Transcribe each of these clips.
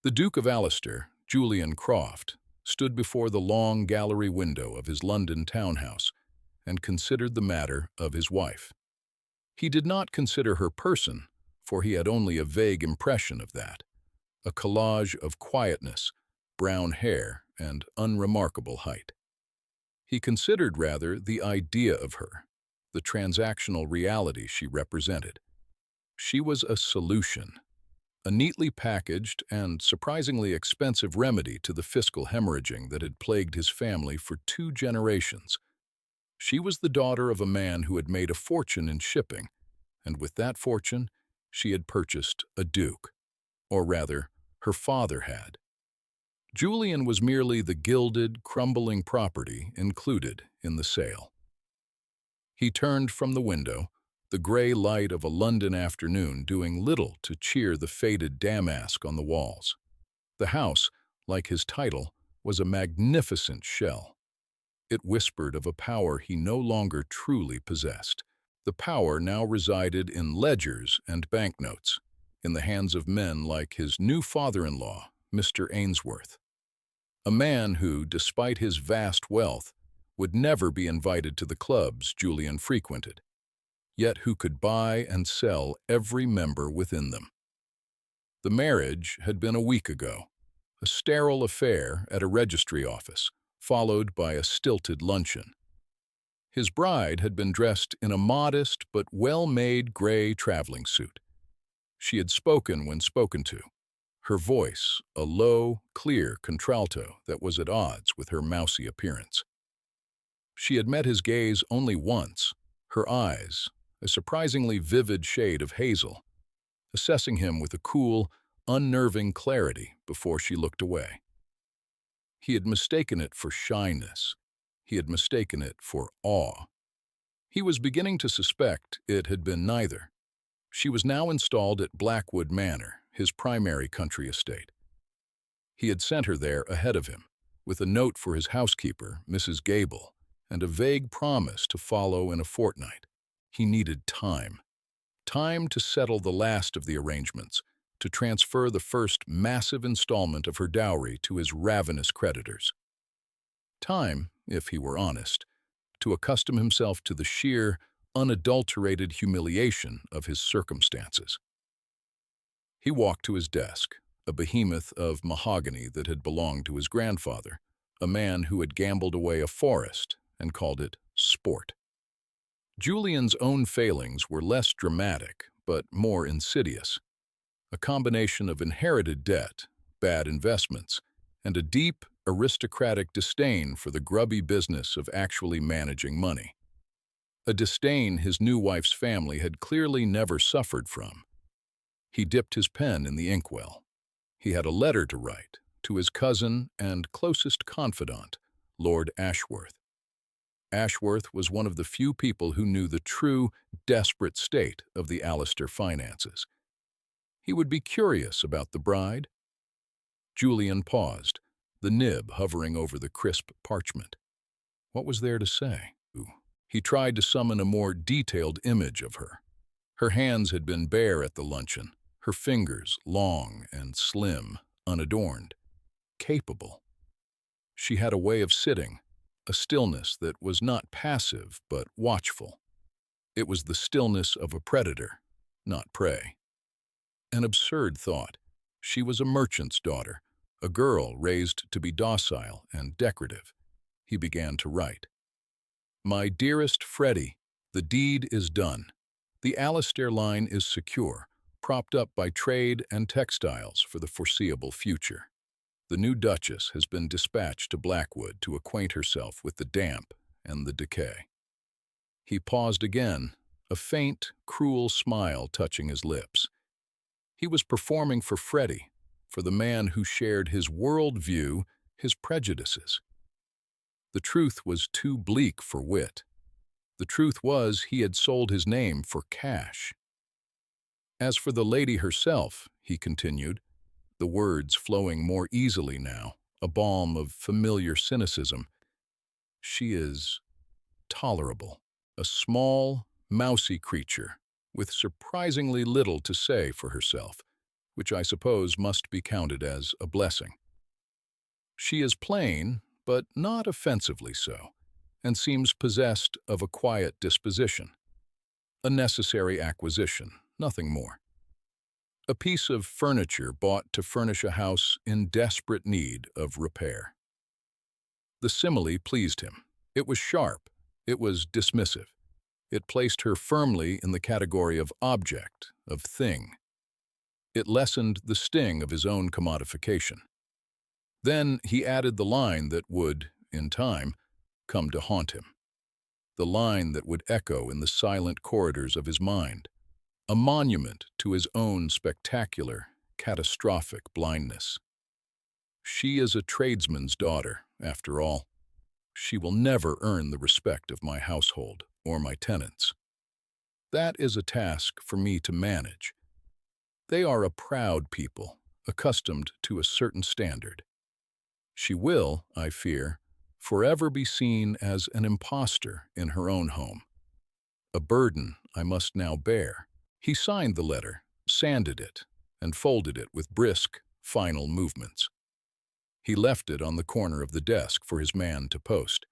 The Duke of Allister, Julian Croft, stood before the long gallery window of his London townhouse and considered the matter of his wife. He did not consider her person, for he had only a vague impression of that, a collage of quietness, brown hair, and unremarkable height. He considered rather the idea of her, the transactional reality she represented. She was a solution, a neatly packaged and surprisingly expensive remedy to the fiscal hemorrhaging that had plagued his family for 2 generations. She was the daughter of a man who had made a fortune in shipping, and with that fortune, she had purchased a duke, or rather, her father had. Julian was merely the gilded, crumbling property included in the sale. He turned from the window, the gray light of a London afternoon doing little to cheer the faded damask on the walls. The house, like his title, was a magnificent shell. It whispered of a power he no longer truly possessed. The power now resided in ledgers and banknotes, in the hands of men like his new father-in-law, Mr. Ainsworth. A man who, despite his vast wealth, would never be invited to the clubs Julian frequented, yet who could buy and sell every member within them. The marriage had been a week ago, a sterile affair at a registry office, followed by a stilted luncheon. His bride had been dressed in a modest but well-made gray traveling suit. She had spoken when spoken to, her voice a low, clear contralto that was at odds with her mousy appearance. She had met his gaze only once, her eyes, a surprisingly vivid shade of hazel, assessing him with a cool, unnerving clarity before she looked away. He had mistaken it for shyness. He had mistaken it for awe. He was beginning to suspect it had been neither. She was now installed at Blackwood Manor, his primary country estate. He had sent her there ahead of him, with a note for his housekeeper, Mrs. Gable, and a vague promise to follow in a fortnight. He needed time. Time to settle the last of the arrangements, to transfer the first massive installment of her dowry to his ravenous creditors. Time, if he were honest, to accustom himself to the sheer, unadulterated humiliation of his circumstances. He walked to his desk, a behemoth of mahogany that had belonged to his grandfather, a man who had gambled away a forest and called it sport. Julian's own failings were less dramatic, but more insidious. A combination of inherited debt, bad investments, and a deep, aristocratic disdain for the grubby business of actually managing money. A disdain his new wife's family had clearly never suffered from. He dipped his pen in the inkwell. He had a letter to write to his cousin and closest confidant, Lord Ashworth. Ashworth was one of the few people who knew the true, desperate state of the Allister finances. He would be curious about the bride. Julian paused, the nib hovering over the crisp parchment. What was there to say? He tried to summon a more detailed image of her. Her hands had been bare at the luncheon, her fingers long and slim, unadorned, capable. She had a way of sitting, a stillness that was not passive but watchful. It was the stillness of a predator, not prey. An absurd thought. She was a merchant's daughter, a girl raised to be docile and decorative. He began to write. My dearest Freddie, the deed is done. The Allister line is secure, propped up by trade and textiles for the foreseeable future. The new Duchess has been dispatched to Blackwood to acquaint herself with the damp and the decay. He paused again, a faint, cruel smile touching his lips. He was performing for Freddie, for the man who shared his world-view, his prejudices. The truth was too bleak for wit. The truth was he had sold his name for cash. As for the lady herself, he continued, the words flowing more easily now, a balm of familiar cynicism, she is tolerable, a small, mousy creature with surprisingly little to say for herself, which I suppose must be counted as a blessing. She is plain, but not offensively so, and seems possessed of a quiet disposition. A necessary acquisition, nothing more. A piece of furniture bought to furnish a house in desperate need of repair. The simile pleased him. It was sharp. It was dismissive. It placed her firmly in the category of object, of thing. It lessened the sting of his own commodification. Then he added the line that would, in time, come to haunt him. The line that would echo in the silent corridors of his mind, a monument to his own spectacular, catastrophic blindness. She is a tradesman's daughter, after all. She will never earn the respect of my household or my tenants. That is a task for me to manage. They are a proud people, accustomed to a certain standard. She will, I fear, forever be seen as an impostor in her own home. A burden I must now bear. He signed the letter, sanded it, and folded it with brisk, final movements. He left it on the corner of the desk for his man to post.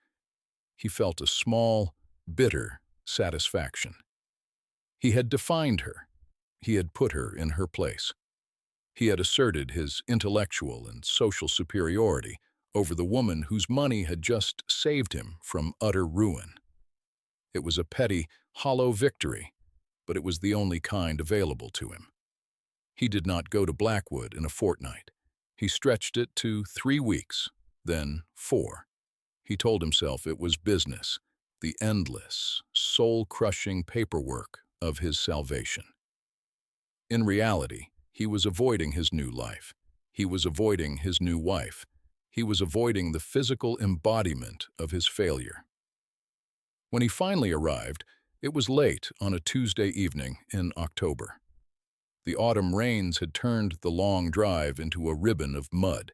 He felt a small, bitter satisfaction. He had defined her. He had put her in her place. He had asserted his intellectual and social superiority over the woman whose money had just saved him from utter ruin. It was a petty, hollow victory, but it was the only kind available to him. He did not go to Blackwood in a fortnight. He stretched it to 3 weeks, then 4. He told himself it was business, the endless, soul-crushing paperwork of his salvation. In reality, he was avoiding his new life. He was avoiding his new wife. He was avoiding the physical embodiment of his failure. When he finally arrived, it was late on a Tuesday evening in October. The autumn rains had turned the long drive into a ribbon of mud.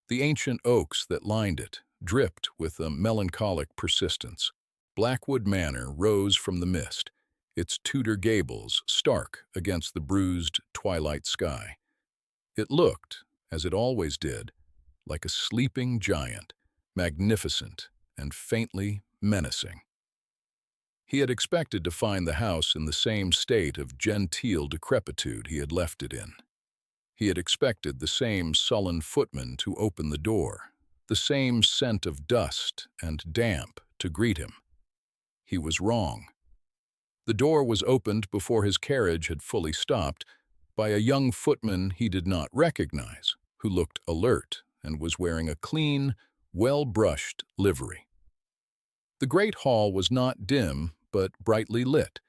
The ancient oaks that lined it dripped with a melancholic persistence. Blackwood Manor rose from the mist, its Tudor gables stark against the bruised twilight sky. It looked, as it always did, like a sleeping giant, magnificent and faintly menacing. He had expected to find the house in the same state of genteel decrepitude he had left it in. He had expected the same sullen footman to open the door, the same scent of dust and damp to greet him. He was wrong. The door was opened before his carriage had fully stopped by a young footman he did not recognize, who looked alert and was wearing a clean, well-brushed livery. The great hall was not dim, but brightly lit,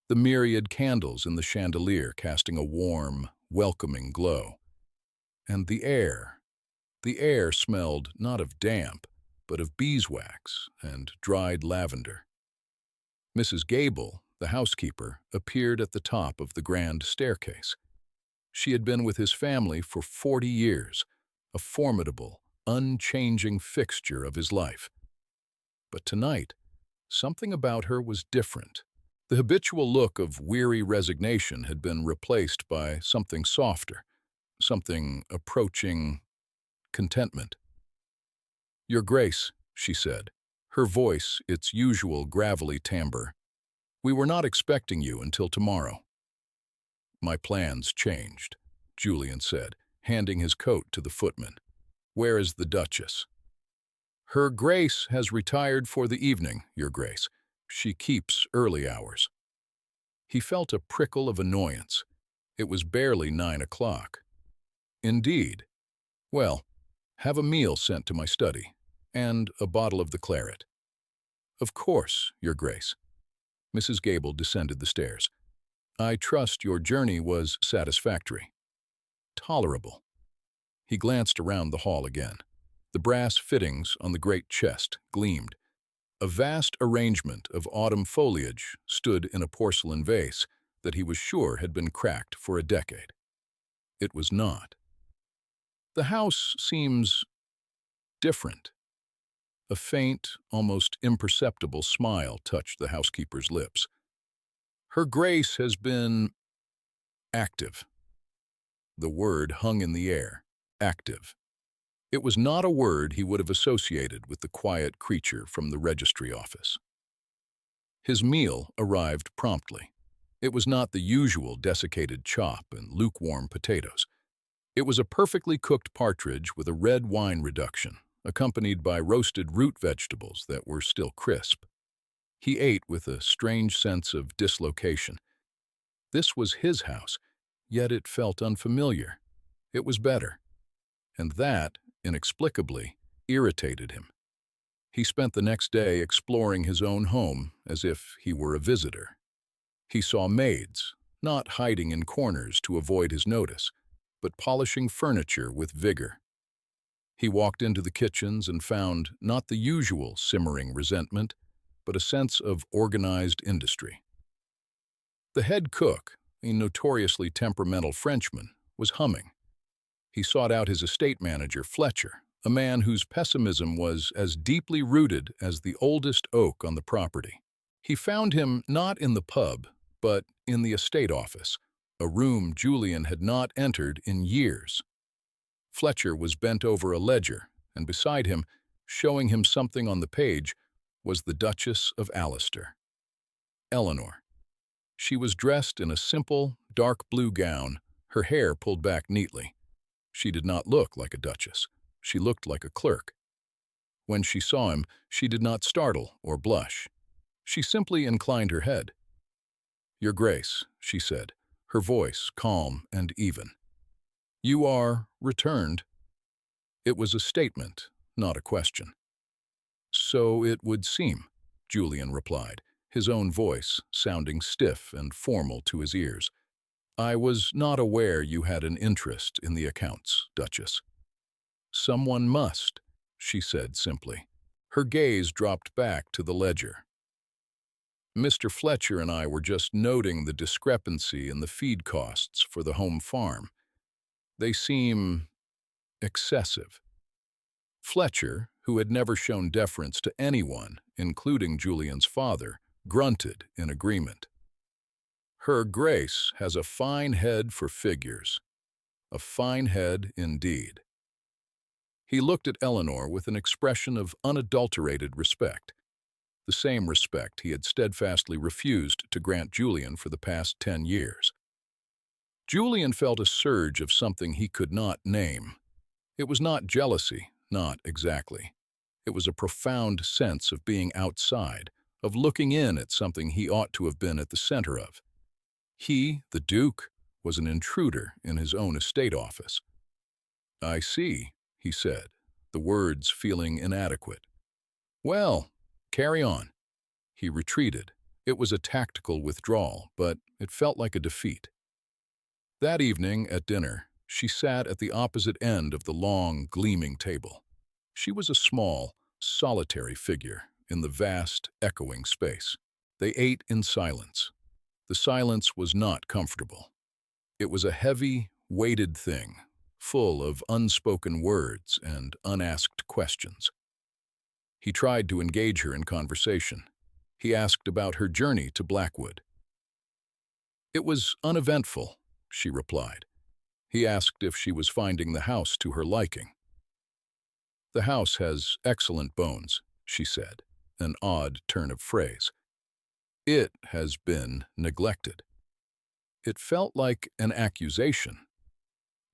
the myriad candles in the chandelier casting a warm, welcoming glow. And the air smelled not of damp, but of beeswax and dried lavender. Mrs. Gable, the housekeeper, appeared at the top of the grand staircase. She had been with his family for 40 years, a formidable, unchanging fixture of his life. But tonight, something about her was different. The habitual look of weary resignation had been replaced by something softer, something approaching contentment. "Your Grace," she said, her voice its usual gravelly timbre, "we were not expecting you until tomorrow." "My plans changed," Julian said, handing his coat to the footman. "Where is the Duchess?" "Her Grace has retired for the evening, Your Grace. She keeps early hours." He felt a prickle of annoyance. It was barely 9 o'clock. "Indeed. Well, have a meal sent to my study, and a bottle of the claret." "Of course, Your Grace." Mrs. Gable descended the stairs. "I trust your journey was satisfactory." "Tolerable." He glanced around the hall again. The brass fittings on the great chest gleamed. A vast arrangement of autumn foliage stood in a porcelain vase that he was sure had been cracked for a decade. It was not. "The house seems different." A faint, almost imperceptible smile touched the housekeeper's lips. "Her Grace has been active." The word hung in the air, active. It was not a word he would have associated with the quiet creature from the registry office. His meal arrived promptly. It was not the usual desiccated chop and lukewarm potatoes. It was a perfectly cooked partridge with a red wine reduction, accompanied by roasted root vegetables that were still crisp. He ate with a strange sense of dislocation. This was his house, yet it felt unfamiliar. It was better. And that, inexplicably, irritated him. He spent the next day exploring his own home as if he were a visitor. He saw maids, not hiding in corners to avoid his notice, but polishing furniture with vigor. He walked into the kitchens and found not the usual simmering resentment, but a sense of organized industry. The head cook, a notoriously temperamental Frenchman, was humming. He sought out his estate manager, Fletcher, a man whose pessimism was as deeply rooted as the oldest oak on the property. He found him not in the pub, but in the estate office, a room Julian had not entered in years. Fletcher was bent over a ledger, and beside him, showing him something on the page, was the Duchess of Allister, Eleanor. She was dressed in a simple, dark blue gown, her hair pulled back neatly. She did not look like a duchess. She looked like a clerk. When she saw him, she did not startle or blush. She simply inclined her head. "Your Grace," she said, her voice calm and even. "You are returned." It was a statement, not a question. "So it would seem," Julian replied, his own voice sounding stiff and formal to his ears. "I was not aware you had an interest in the accounts, Duchess." "Someone must," she said simply. Her gaze dropped back to the ledger. "Mr. Fletcher and I were just noting the discrepancy in the feed costs for the home farm. They seem excessive." Fletcher, who had never shown deference to anyone, including Julian's father, grunted in agreement. "Her Grace has a fine head for figures. A fine head indeed." He looked at Eleanor with an expression of unadulterated respect, the same respect he had steadfastly refused to grant Julian for the past 10 years. Julian felt a surge of something he could not name. It was not jealousy, not exactly. It was a profound sense of being outside, of looking in at something he ought to have been at the center of. He, the Duke, was an intruder in his own estate office. "I see," he said, the words feeling inadequate. "Well, carry on." He retreated. It was a tactical withdrawal, but it felt like a defeat. That evening, at dinner, she sat at the opposite end of the long, gleaming table. She was a small, solitary figure in the vast, echoing space. They ate in silence. The silence was not comfortable. It was a heavy, weighted thing, full of unspoken words and unasked questions. He tried to engage her in conversation. He asked about her journey to Blackwood. "It was uneventful," she replied. He asked if she was finding the house to her liking. "The house has excellent bones," she said, an odd turn of phrase. "It has been neglected." It felt like an accusation.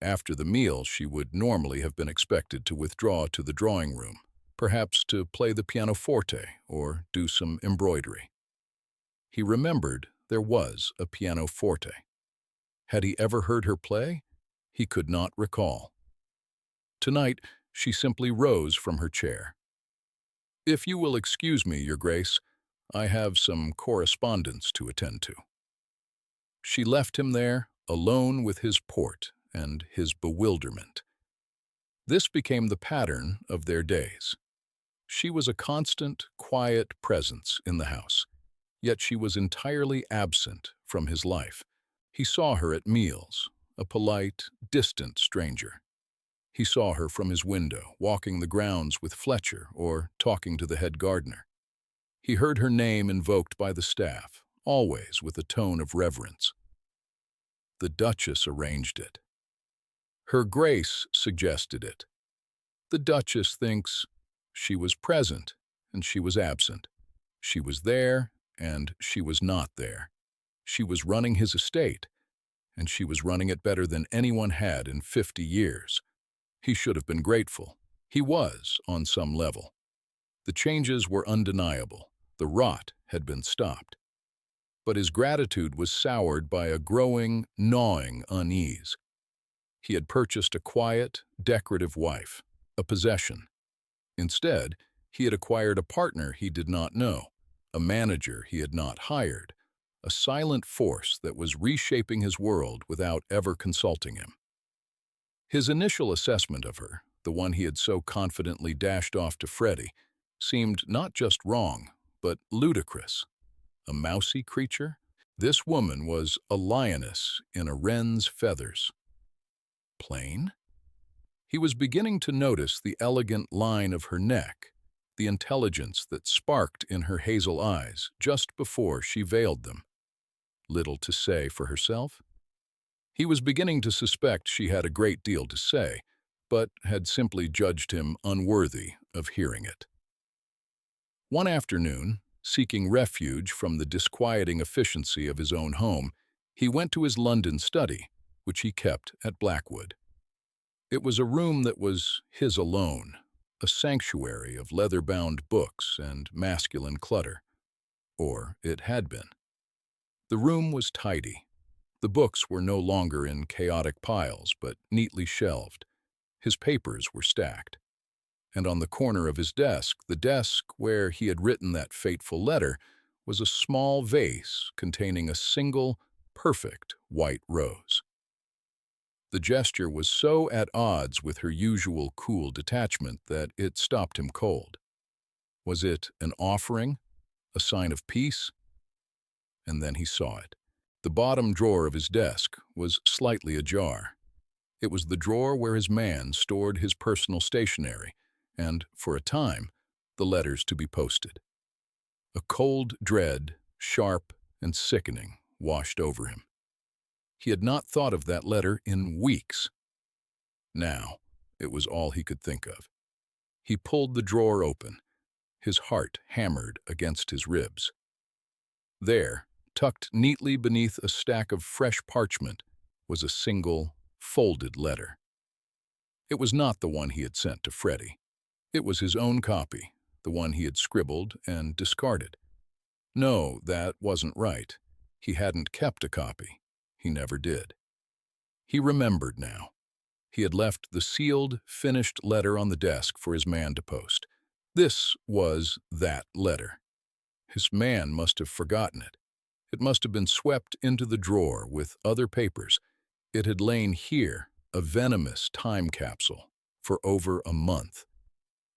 After the meal, she would normally have been expected to withdraw to the drawing room, perhaps to play the pianoforte or do some embroidery. He remembered there was a pianoforte. Had he ever heard her play? He could not recall. Tonight, she simply rose from her chair. "If you will excuse me, Your Grace, I have some correspondence to attend to." She left him there, alone with his port and his bewilderment. This became the pattern of their days. She was a constant, quiet presence in the house, yet she was entirely absent from his life. He saw her at meals, a polite, distant stranger. He saw her from his window, walking the grounds with Fletcher or talking to the head gardener. He heard her name invoked by the staff, always with a tone of reverence. The Duchess arranged it. Her Grace suggested it. The Duchess thinks she was present and she was absent. She was there and she was not there. She was running his estate, and she was running it better than anyone had in 50 years. He should have been grateful. He was, on some level. The changes were undeniable. The rot had been stopped. But his gratitude was soured by a growing, gnawing unease. He had purchased a quiet, decorative wife, a possession. Instead, he had acquired a partner he did not know, a manager he had not hired, a silent force that was reshaping his world without ever consulting him. His initial assessment of her, the one he had so confidently dashed off to Freddie, seemed not just wrong, but ludicrous. A mousy creature? This woman was a lioness in a wren's feathers. Plain? He was beginning to notice the elegant line of her neck, the intelligence that sparked in her hazel eyes just before she veiled them. Little to say for herself? He was beginning to suspect she had a great deal to say, but had simply judged him unworthy of hearing it. One afternoon, seeking refuge from the disquieting efficiency of his own home, he went to his London study, which he kept at Blackwood. It was a room that was his alone, a sanctuary of leather-bound books and masculine clutter. Or it had been. The room was tidy. The books were no longer in chaotic piles, but neatly shelved. His papers were stacked. And on the corner of his desk, the desk where he had written that fateful letter, was a small vase containing a single, perfect white rose. The gesture was so at odds with her usual cool detachment that it stopped him cold. Was it an offering? A sign of peace? And then he saw it. The bottom drawer of his desk was slightly ajar. It was the drawer where his man stored his personal stationery and, for a time, the letters to be posted. A cold dread, sharp and sickening, washed over him. He had not thought of that letter in weeks. Now, it was all he could think of. He pulled the drawer open. His heart hammered against his ribs. There, tucked neatly beneath a stack of fresh parchment, was a single, folded letter. It was not the one he had sent to Freddie. It was his own copy, the one he had scribbled and discarded. No, that wasn't right. He hadn't kept a copy. He never did. He remembered now. He had left the sealed, finished letter on the desk for his man to post. This was that letter. His man must have forgotten it. It must have been swept into the drawer with other papers. It had lain here, a venomous time capsule, for over a month.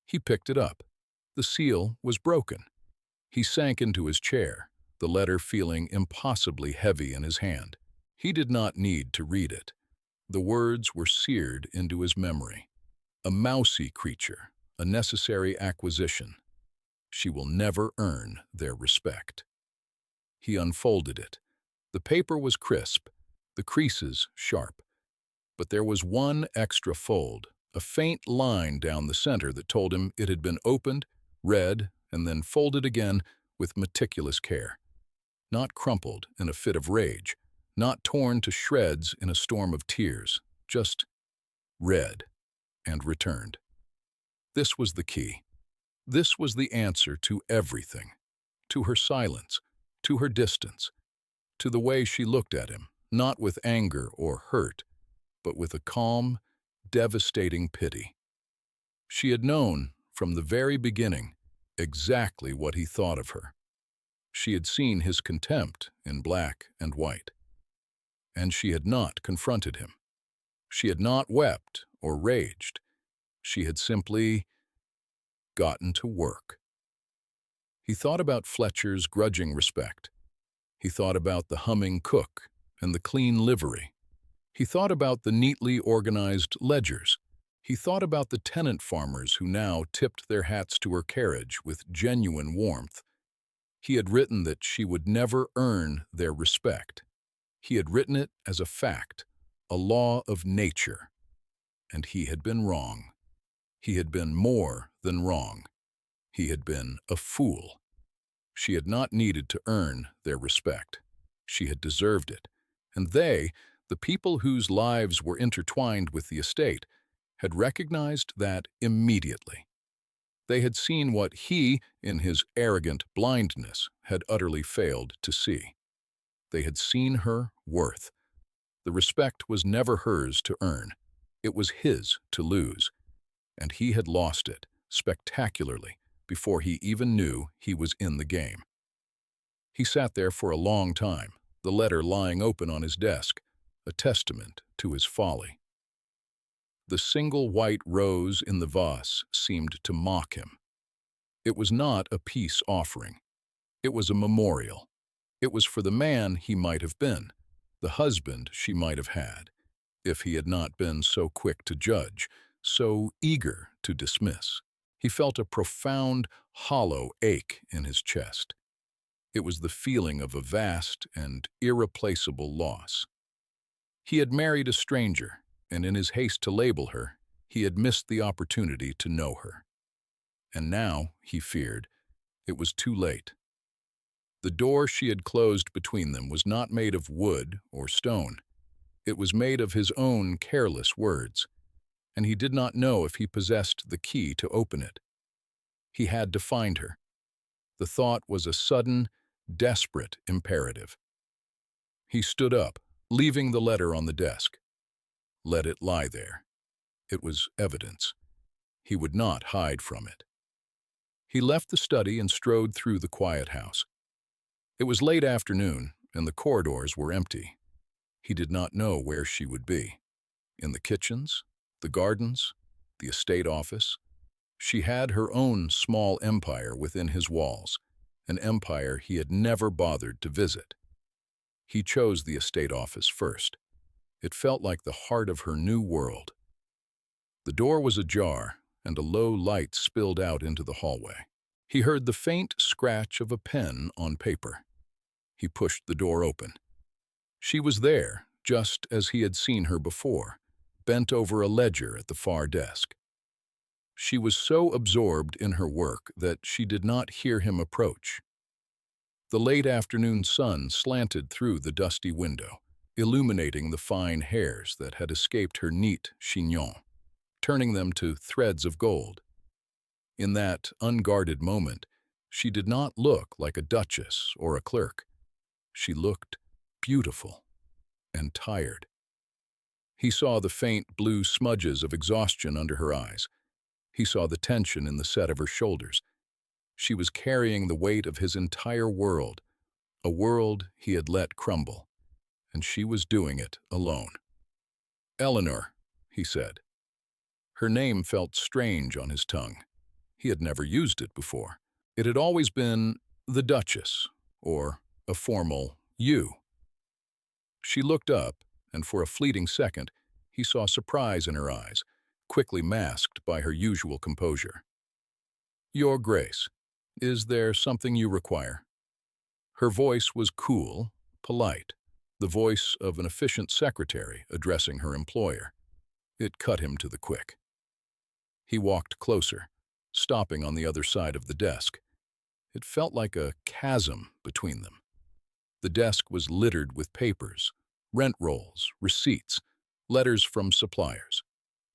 He picked it up. The seal was broken. He sank into his chair, the letter feeling impossibly heavy in his hand. He did not need to read it. The words were seared into his memory. A mousy creature, a necessary acquisition. She will never earn their respect. He unfolded it. The paper was crisp, the creases sharp. But there was one extra fold, a faint line down the center that told him it had been opened, read, and then folded again with meticulous care. Not crumpled in a fit of rage, not torn to shreds in a storm of tears, just read and returned. This was the key. This was the answer to everything, to her silence, to her distance, to the way she looked at him, not with anger or hurt, but with a calm, devastating pity. She had known, from the very beginning, exactly what he thought of her. She had seen his contempt in black and white. And she had not confronted him. She had not wept or raged. She had simply gotten to work. He thought about Fletcher's grudging respect. He thought about the humming cook and the clean livery. He thought about the neatly organized ledgers. He thought about the tenant farmers who now tipped their hats to her carriage with genuine warmth. He had written that she would never earn their respect. He had written it as a fact, a law of nature. and he had been wrong. He had been more than wrong. He had been a fool. She had not needed to earn their respect. She had deserved it. And they, the people whose lives were intertwined with the estate, had recognized that immediately. They had seen what he, in his arrogant blindness, had utterly failed to see. They had seen her worth. The respect was never hers to earn. It was his to lose. And he had lost it, spectacularly, before he even knew he was in the game. He sat there for a long time, the letter lying open on his desk, a testament to his folly. The single white rose in the vase seemed to mock him. It was not a peace offering. It was a memorial. It was for the man he might have been, the husband she might have had, if he had not been so quick to judge, so eager to dismiss. He felt a profound, hollow ache in his chest. It was the feeling of a vast and irreplaceable loss. He had married a stranger, and in his haste to label her, he had missed the opportunity to know her. And now, he feared, it was too late. The door she had closed between them was not made of wood or stone. It was made of his own careless words, and he did not know if he possessed the key to open it. He had to find her. The thought was a sudden, desperate imperative. He stood up, leaving the letter on the desk. Let it lie there. It was evidence. He would not hide from it. He left the study and strode through the quiet house. It was late afternoon, and the corridors were empty. He did not know where she would be. In the kitchens, the gardens, the estate office. She had her own small empire within his walls, an empire he had never bothered to visit. He chose the estate office first. It felt like the heart of her new world. The door was ajar, and a low light spilled out into the hallway. He heard the faint scratch of a pen on paper. He pushed the door open. She was there, just as he had seen her before, bent over a ledger at the far desk. She was so absorbed in her work that she did not hear him approach. The late afternoon sun slanted through the dusty window, illuminating the fine hairs that had escaped her neat chignon, turning them to threads of gold. In that unguarded moment, she did not look like a duchess or a clerk. She looked beautiful and tired. He saw the faint blue smudges of exhaustion under her eyes. He saw the tension in the set of her shoulders. She was carrying the weight of his entire world, a world he had let crumble, and she was doing it alone. "Eleanor," he said. Her name felt strange on his tongue. He had never used it before. It had always been the Duchess, or a formal you. She looked up, and for a fleeting second, he saw surprise in her eyes, quickly masked by her usual composure. "Your Grace, is there something you require?" Her voice was cool, polite, the voice of an efficient secretary addressing her employer. It cut him to the quick. He walked closer, stopping on the other side of the desk. It felt like a chasm between them. The desk was littered with papers, rent rolls, receipts, letters from suppliers,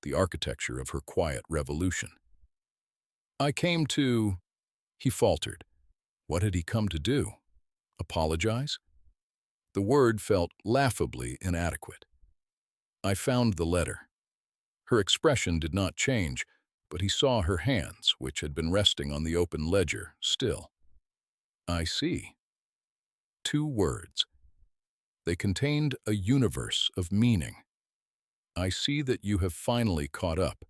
the architecture of her quiet revolution. "I came to—" He faltered. What had he come to do? Apologize? The word felt laughably inadequate. "I found the letter." Her expression did not change, but he saw her hands, which had been resting on the open ledger, still. "I see." 2 words. They contained a universe of meaning. "I see that you have finally caught up.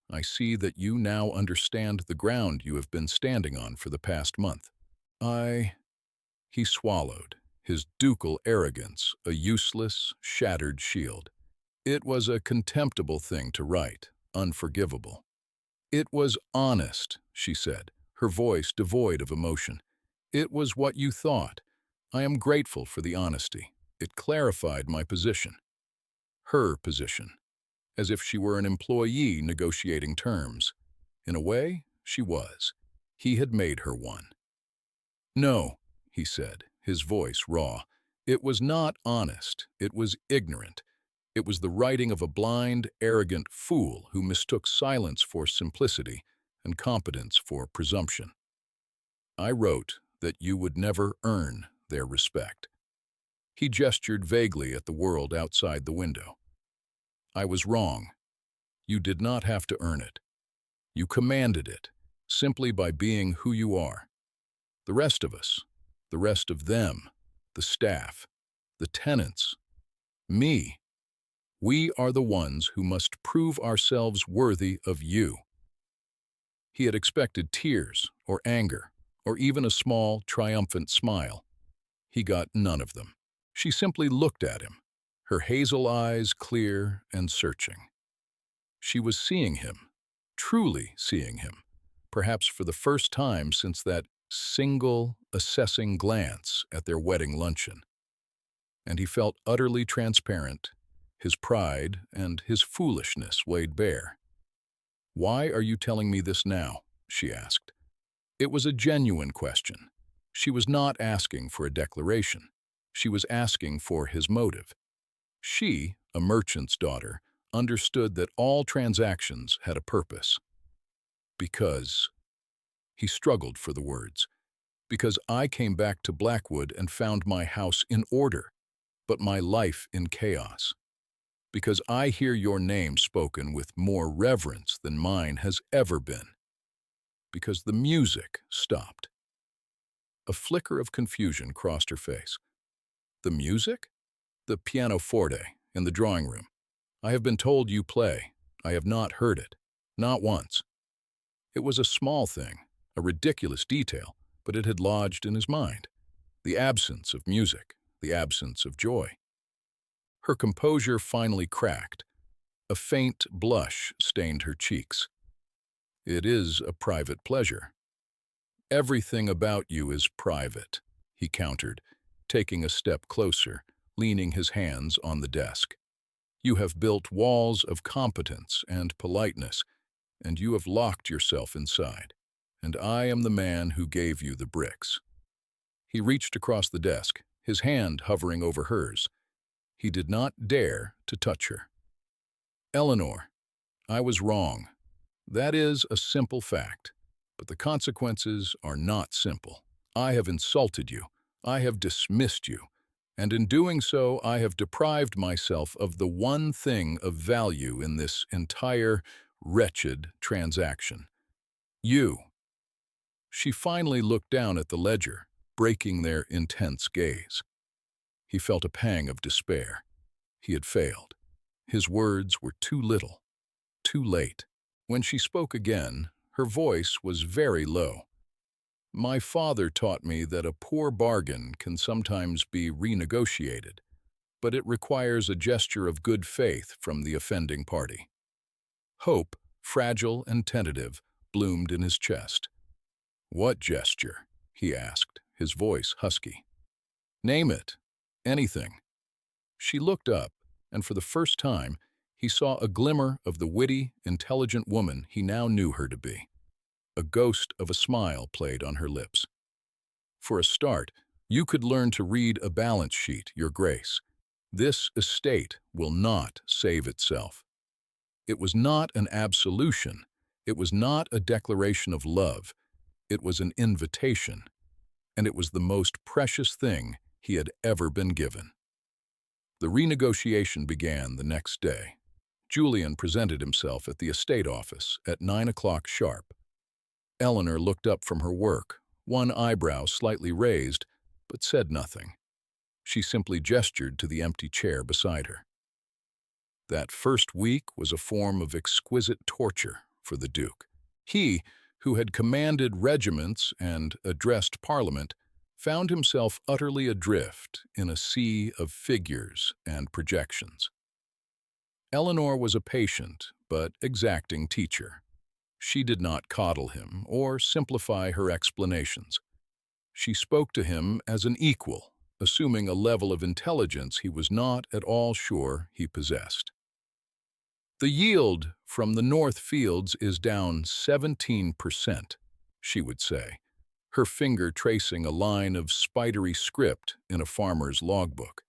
I see that you now understand the ground you have been standing on for the past month. He swallowed, his ducal arrogance a useless, shattered shield. It was a contemptible thing to write, unforgivable. "It was honest," she said, her voice devoid of emotion. "It was what you thought. I am grateful for the honesty. It clarified my position." Her position. as if she were an employee negotiating terms. In a way, she was. He had made her one. "No," he said, his voice raw. It was not honest. It was ignorant. It was the writing of a blind, arrogant fool who mistook silence for simplicity and competence for presumption. "I wrote that you would never earn their respect." He gestured vaguely at the world outside the window. "I was wrong. You did not have to earn it. You commanded it, simply by being who you are. The rest of us, the rest of them, the staff, the tenants, me, we are the ones who must prove ourselves worthy of you." He had expected tears or anger or even a small, triumphant smile. He got none of them. She simply looked at him, her hazel eyes clear and searching. She was seeing him, truly seeing him, perhaps for the first time since that single, assessing glance at their wedding luncheon. And he felt utterly transparent, his pride and his foolishness laid bare. "Why are you telling me this now?" she asked. It was a genuine question. She was not asking for a declaration. She was asking for his motive. She, a merchant's daughter, understood that all transactions had a purpose. "Because," he struggled for the words, "because I came back to Blackwood and found my house in order, but my life in chaos. Because I hear your name spoken with more reverence than mine has ever been. Because the music stopped." A flicker of confusion crossed her face. "The music?" "The pianoforte in the drawing room. I have been told you play. I have not heard it. Not once." It was a small thing, a ridiculous detail, but it had lodged in his mind. The absence of music, the absence of joy. Her composure finally cracked. A faint blush stained her cheeks. "It is a private pleasure." "Everything about you is private," he countered, taking a step closer, leaning his hands on the desk. "You have built walls of competence and politeness, and you have locked yourself inside, and I am the man who gave you the bricks." He reached across the desk, his hand hovering over hers. He did not dare to touch her. "Eleanor, I was wrong. That is a simple fact, but the consequences are not simple. I have insulted you. I have dismissed you. And in doing so, I have deprived myself of the one thing of value in this entire, wretched transaction. You." She finally looked down at the ledger, breaking their intense gaze. He felt a pang of despair. He had failed. His words were too little, too late. When she spoke again, her voice was very low. "My father taught me that a poor bargain can sometimes be renegotiated, but it requires a gesture of good faith from the offending party." Hope, fragile and tentative, bloomed in his chest. "What gesture?" he asked, his voice husky. "Name it. Anything." She looked up, and for the first time, he saw a glimmer of the witty, intelligent woman he now knew her to be. A ghost of a smile played on her lips. "For a start, you could learn to read a balance sheet, Your Grace. This estate will not save itself." It was not an absolution. It was not a declaration of love. It was an invitation, and it was the most precious thing he had ever been given. The renegotiation began the next day. Julian presented himself at the estate office at 9 o'clock sharp. Eleanor looked up from her work, one eyebrow slightly raised, but said nothing. She simply gestured to the empty chair beside her. That first week was a form of exquisite torture for the Duke. He, who had commanded regiments and addressed Parliament, found himself utterly adrift in a sea of figures and projections. Eleanor was a patient but exacting teacher. She did not coddle him or simplify her explanations. She spoke to him as an equal, assuming a level of intelligence he was not at all sure he possessed. The yield from the North Fields is down 17%, she would say, her finger tracing a line of spidery script in a farmer's logbook.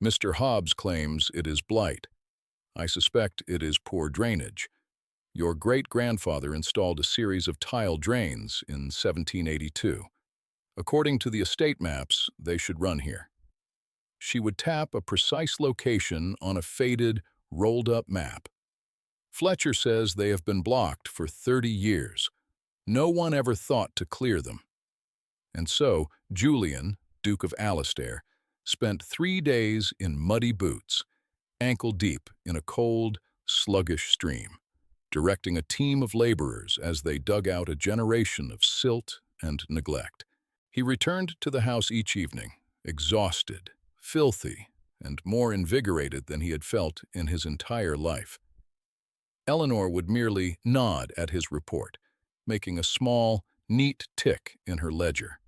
Mr. Hobbs claims it is blight. I suspect it is poor drainage. Your great-grandfather installed a series of tile drains in 1782. According to the estate maps, they should run here. She would tap a precise location on a faded, rolled-up map. Fletcher says they have been blocked for 30 years. No one ever thought to clear them. And so, Julian, Duke of Alastair, spent 3 days in muddy boots, ankle-deep in a cold, sluggish stream, directing a team of laborers as they dug out a generation of silt and neglect. He returned to the house each evening, exhausted, filthy, and more invigorated than he had felt in his entire life. Eleanor would merely nod at his report, making a small, neat tick in her ledger.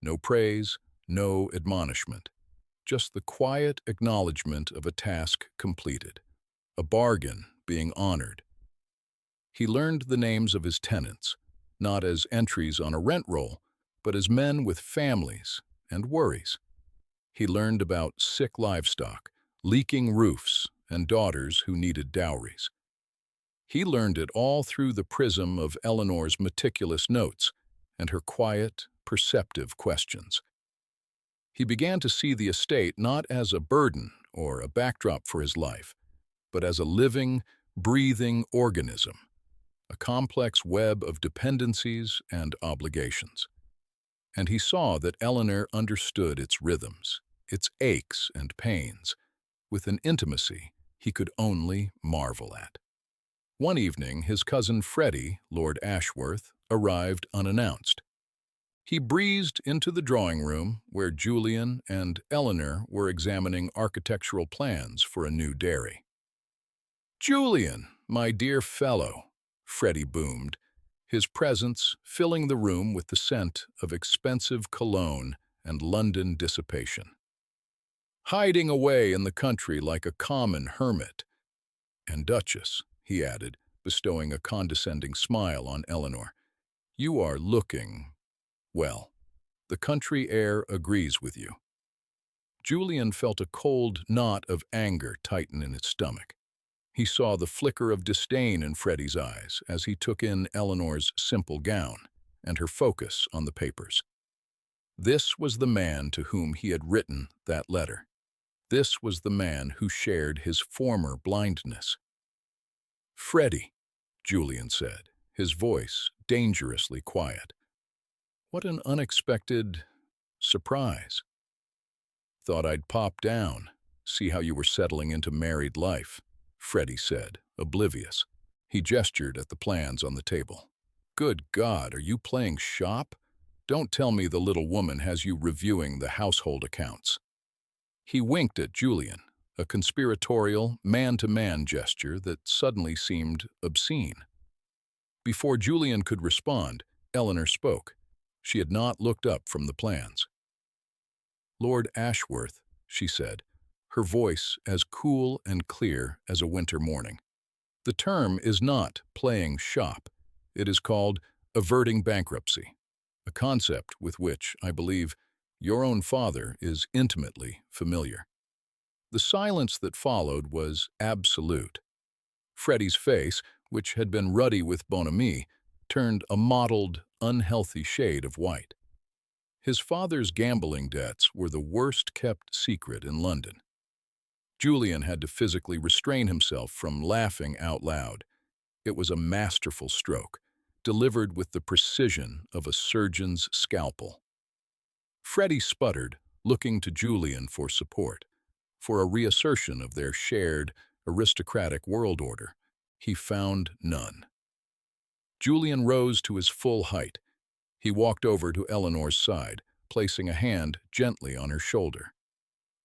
No praise, no admonishment, just the quiet acknowledgement of a task completed, a bargain being honored. He learned the names of his tenants, not as entries on a rent roll, but as men with families and worries. He learned about sick livestock, leaking roofs, and daughters who needed dowries. He learned it all through the prism of Eleanor's meticulous notes and her quiet, perceptive questions. He began to see the estate not as a burden or a backdrop for his life, but as a living, breathing organism, a complex web of dependencies and obligations. And he saw that Eleanor understood its rhythms, its aches and pains, with an intimacy he could only marvel at. One evening, his cousin Freddie, Lord Ashworth, arrived unannounced. He breezed into the drawing room where Julian and Eleanor were examining architectural plans for a new dairy. "Julian, my dear fellow," Freddie boomed, his presence filling the room with the scent of expensive cologne and London dissipation. "Hiding away in the country like a common hermit. And Duchess," he added, bestowing a condescending smile on Eleanor, "you are looking, well, the country air agrees with you." Julian felt a cold knot of anger tighten in his stomach. He saw the flicker of disdain in Freddie's eyes as he took in Eleanor's simple gown and her focus on the papers. This was the man to whom he had written that letter. This was the man who shared his former blindness. "Freddie," Julian said, his voice dangerously quiet. "What an unexpected surprise. Thought I'd pop down, see how you were settling into married life," Freddie said, oblivious. He gestured at the plans on the table. "Good God, are you playing shop? Don't tell me the little woman has you reviewing the household accounts." He winked at Julian, a conspiratorial, man-to-man gesture that suddenly seemed obscene. Before Julian could respond, Eleanor spoke. She had not looked up from the plans. "Lord Ashworth," she said, her voice as cool and clear as a winter morning. "The term is not playing shop. It is called averting bankruptcy, a concept with which, I believe, your own father is intimately familiar." The silence that followed was absolute. Freddie's face, which had been ruddy with bonhomie, turned a mottled, unhealthy shade of white. His father's gambling debts were the worst-kept secret in London. Julian had to physically restrain himself from laughing out loud. It was a masterful stroke, delivered with the precision of a surgeon's scalpel. Freddie sputtered, looking to Julian for support, for a reassertion of their shared, aristocratic world order. He found none. Julian rose to his full height. He walked over to Eleanor's side, placing a hand gently on her shoulder.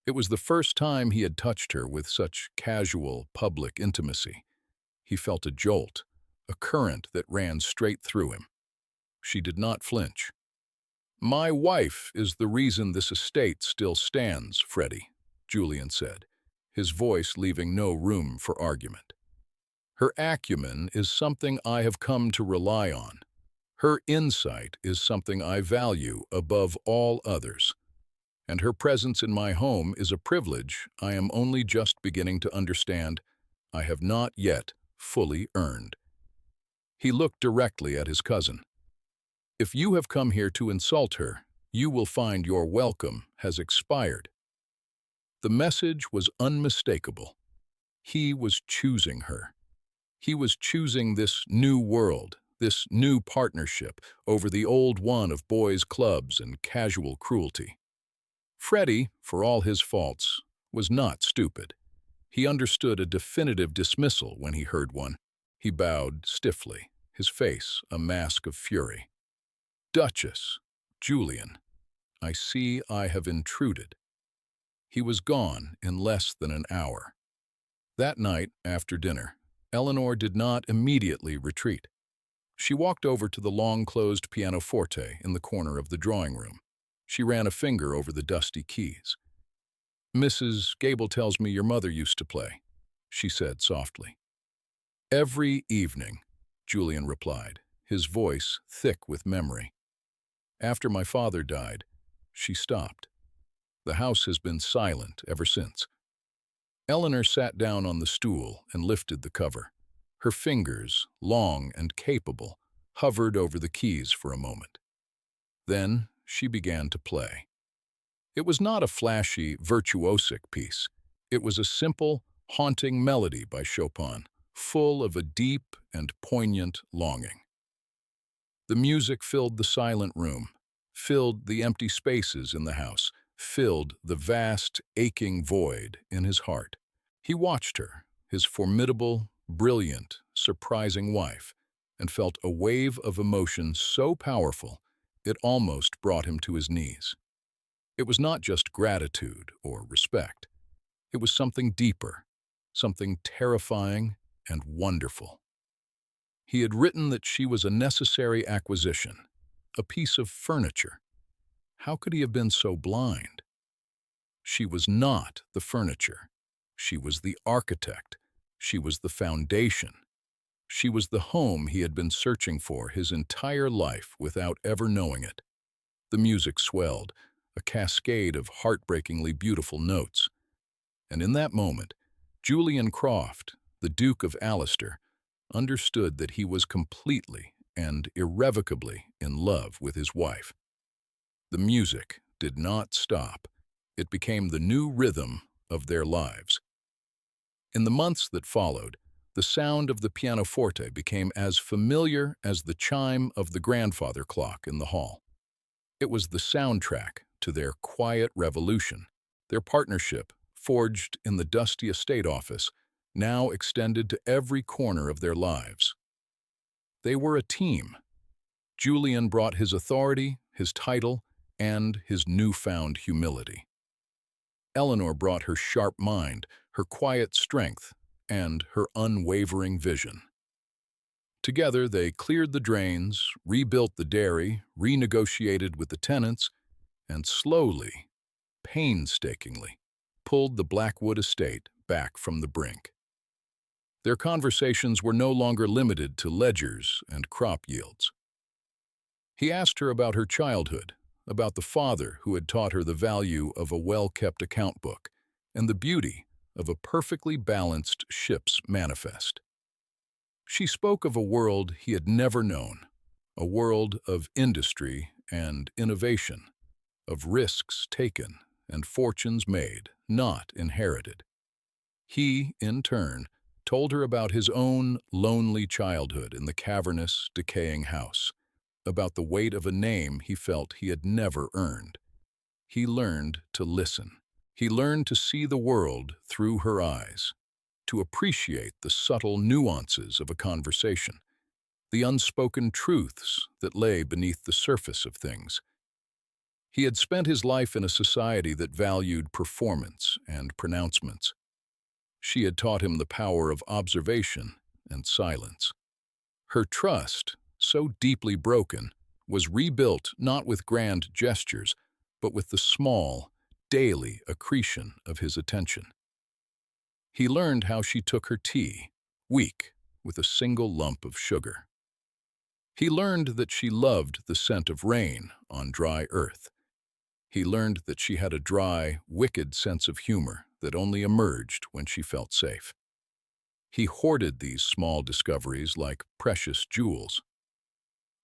It was the first time he had touched her with such casual, public intimacy. He felt a jolt, a current that ran straight through him. She did not flinch. "My wife is the reason this estate still stands, Freddie," Julian said, his voice leaving no room for argument. Her acumen is something I have come to rely on. Her insight is something I value above all others. And her presence in my home is a privilege I am only just beginning to understand I have not yet fully earned. He looked directly at his cousin. If you have come here to insult her, you will find your welcome has expired. The message was unmistakable. He was choosing her. He was choosing this new world, this new partnership, over the old one of boys' clubs and casual cruelty. Freddie, for all his faults, was not stupid. He understood a definitive dismissal when he heard one. He bowed stiffly, his face a mask of fury. "Duchess, Julian, I see I have intruded." He was gone in less than an hour. That night, after dinner, Eleanor did not immediately retreat. She walked over to the long-closed pianoforte in the corner of the drawing room. She ran a finger over the dusty keys. "Mrs. Gable tells me your mother used to play," she said softly. "Every evening," Julian replied, his voice thick with memory. "After my father died," she stopped. "The house has been silent ever since." Eleanor sat down on the stool and lifted the cover. Her fingers, long and capable, hovered over the keys for a moment. Then she began to play. It was not a flashy, virtuosic piece. It was a simple, haunting melody by Chopin, full of a deep and poignant longing. The music filled the silent room, filled the empty spaces in the house, filled the vast, aching void in his heart. He watched her, his formidable, brilliant, surprising wife, and felt a wave of emotion so powerful it almost brought him to his knees. It was not just gratitude or respect. It was something deeper, something terrifying and wonderful. He had written that she was a necessary acquisition, a piece of furniture. How could he have been so blind? She was not the furniture. She was the architect. She was the foundation. She was the home he had been searching for his entire life without ever knowing it. The music swelled, a cascade of heartbreakingly beautiful notes. And in that moment, Julian Croft, the Duke of Allister, understood that he was completely and irrevocably in love with his wife. The music did not stop. It became the new rhythm of their lives. In the months that followed, the sound of the pianoforte became as familiar as the chime of the grandfather clock in the hall. It was the soundtrack to their quiet revolution. Their partnership, forged in the dusty estate office, now extended to every corner of their lives. They were a team. Julian brought his authority, his title, and his newfound humility. Eleanor brought her sharp mind, her quiet strength, and her unwavering vision. Together, they cleared the drains, rebuilt the dairy, renegotiated with the tenants, and slowly, painstakingly, pulled the Blackwood estate back from the brink. Their conversations were no longer limited to ledgers and crop yields. He asked her about her childhood, about the father who had taught her the value of a well-kept account book and the beauty of a perfectly balanced ship's manifest. She spoke of a world he had never known, a world of industry and innovation, of risks taken and fortunes made, not inherited. He, in turn, told her about his own lonely childhood in the cavernous, decaying house, about the weight of a name he felt he had never earned. He learned to listen. He learned to see the world through her eyes, to appreciate the subtle nuances of a conversation, the unspoken truths that lay beneath the surface of things. He had spent his life in a society that valued performance and pronouncements. She had taught him the power of observation and silence. Her trust, so deeply broken, was rebuilt not with grand gestures, but with the small, daily accretion of his attention. He learned how she took her tea, weak, with a single lump of sugar. He learned that she loved the scent of rain on dry earth. He learned that she had a dry, wicked sense of humor that only emerged when she felt safe. He hoarded these small discoveries like precious jewels.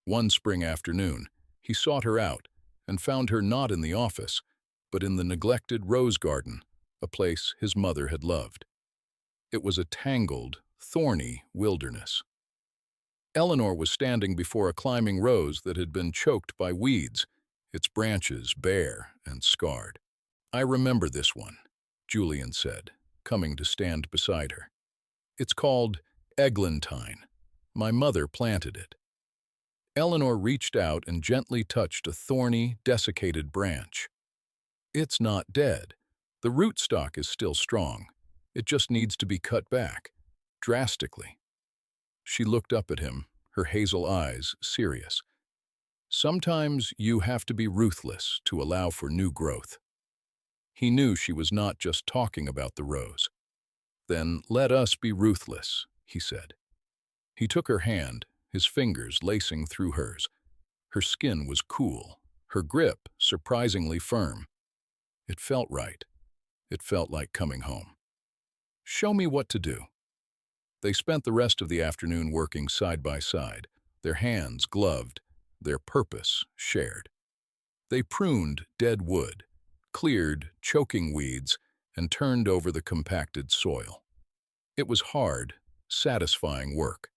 One spring afternoon, he sought her out and found her not in the office, but in the neglected rose garden, a place his mother had loved. It was a tangled, thorny wilderness. Eleanor was standing before a climbing rose that had been choked by weeds, its branches bare and scarred. "I remember this one," Julian said, coming to stand beside her. "It's called eglantine. My mother planted it." Eleanor reached out and gently touched a thorny, desiccated branch. "It's not dead. The rootstock is still strong. It just needs to be cut back, drastically." She looked up at him, her hazel eyes serious. "Sometimes you have to be ruthless to allow for new growth." He knew she was not just talking about the rose. "Then let us be ruthless," he said. He took her hand, his fingers lacing through hers. Her skin was cool, her grip surprisingly firm. It felt right. It felt like coming home. "Show me what to do." They spent the rest of the afternoon working side by side, their hands gloved, their purpose shared. They pruned dead wood, cleared choking weeds, and turned over the compacted soil. It was hard, satisfying work.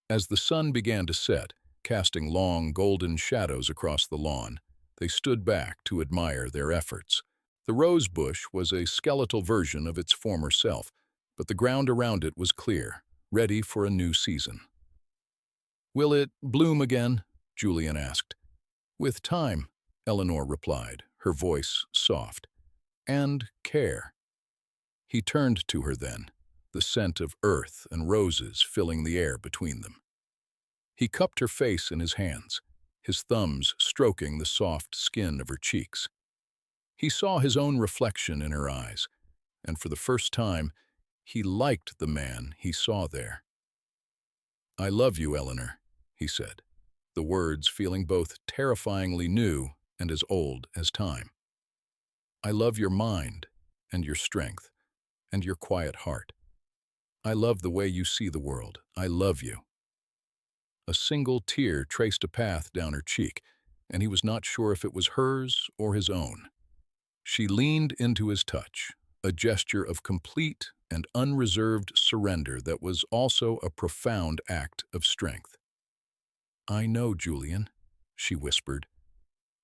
As the sun began to set, casting long golden shadows across the lawn, they stood back to admire their efforts. The rose bush was a skeletal version of its former self, but the ground around it was clear, ready for a new season. "Will it bloom again?" Julian asked. "With time," Eleanor replied, her voice soft. "And care." He turned to her then, the scent of earth and roses filling the air between them. He cupped her face in his hands, his thumbs stroking the soft skin of her cheeks. He saw his own reflection in her eyes, and for the first time, he liked the man he saw there. "I love you, Eleanor," he said, the words feeling both terrifyingly new and as old as time. "I love your mind and your strength and your quiet heart. I love the way you see the world. I love you." A single tear traced a path down her cheek, and he was not sure if it was hers or his own. She leaned into his touch, a gesture of complete and unreserved surrender that was also a profound act of strength. "I know, Julian," she whispered.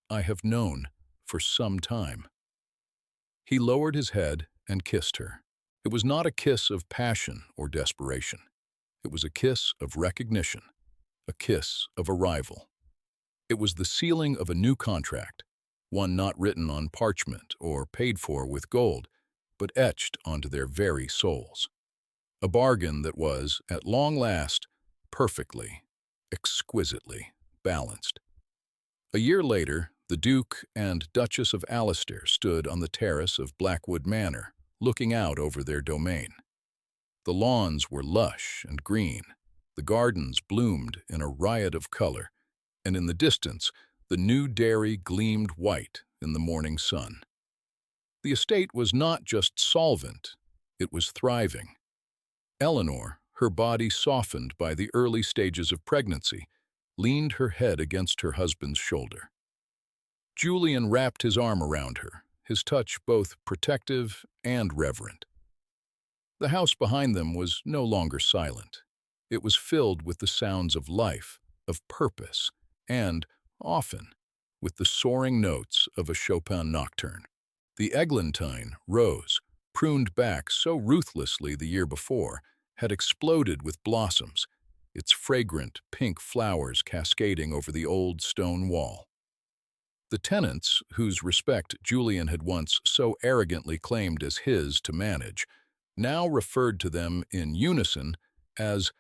"I have known for some time." He lowered his head and kissed her. It was not a kiss of passion or desperation. It was a kiss of recognition, a kiss of arrival. It was the sealing of a new contract, one not written on parchment or paid for with gold, but etched onto their very souls. A bargain that was, at long last, perfectly, exquisitely balanced. A year later, the Duke and Duchess of Allister stood on the terrace of Blackwood Manor, looking out over their domain. The lawns were lush and green, the gardens bloomed in a riot of color, and in the distance, the new dairy gleamed white in the morning sun. The estate was not just solvent, it was thriving. Eleanor, her body softened by the early stages of pregnancy, leaned her head against her husband's shoulder. Julian wrapped his arm around her, his touch both protective and reverent. The house behind them was no longer silent. It was filled with the sounds of life, of purpose, and, often, with the soaring notes of a Chopin nocturne. The eglantine rose, pruned back so ruthlessly the year before, had exploded with blossoms, its fragrant pink flowers cascading over the old stone wall. The tenants, whose respect Julian had once so arrogantly claimed as his to manage, now referred to them in unison as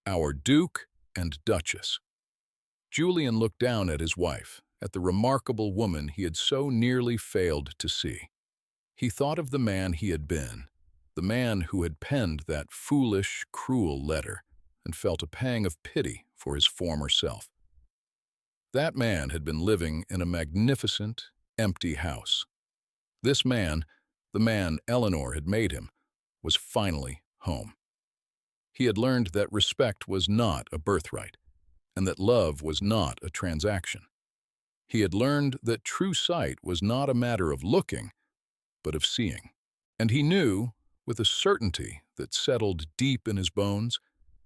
our Duke and Duchess. Julian looked down at his wife, at the remarkable woman he had so nearly failed to see. He thought of the man he had been, the man who had penned that foolish, cruel letter, and felt a pang of pity for his former self. That man had been living in a magnificent, empty house. This man, the man Eleanor had made him, was finally home. He had learned that respect was not a birthright, and that love was not a transaction. He had learned that true sight was not a matter of looking, but of seeing. And he knew, with a certainty that settled deep in his bones,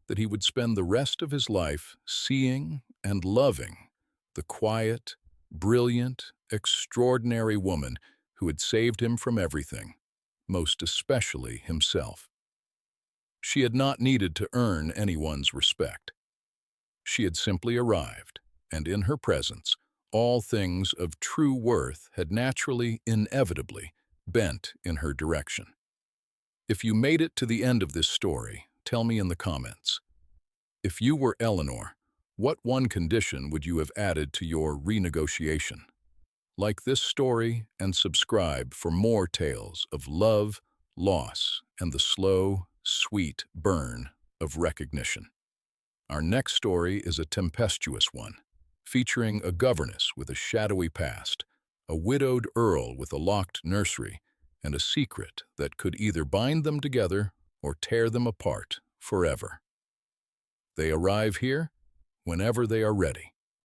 that he would spend the rest of his life seeing and loving the quiet, brilliant, extraordinary woman who had saved him from everything, most especially himself. She had not needed to earn anyone's respect. She had simply arrived, and in her presence, all things of true worth had naturally, inevitably, bent in her direction. If you made it to the end of this story, tell me in the comments. If you were Eleanor, what one condition would you have added to your renegotiation? Like this story and subscribe for more tales of love, loss, and the slow, sweet burn of recognition. Our next story is a tempestuous one, featuring a governess with a shadowy past, a widowed earl with a locked nursery, and a secret that could either bind them together or tear them apart forever. They arrive here whenever they are ready.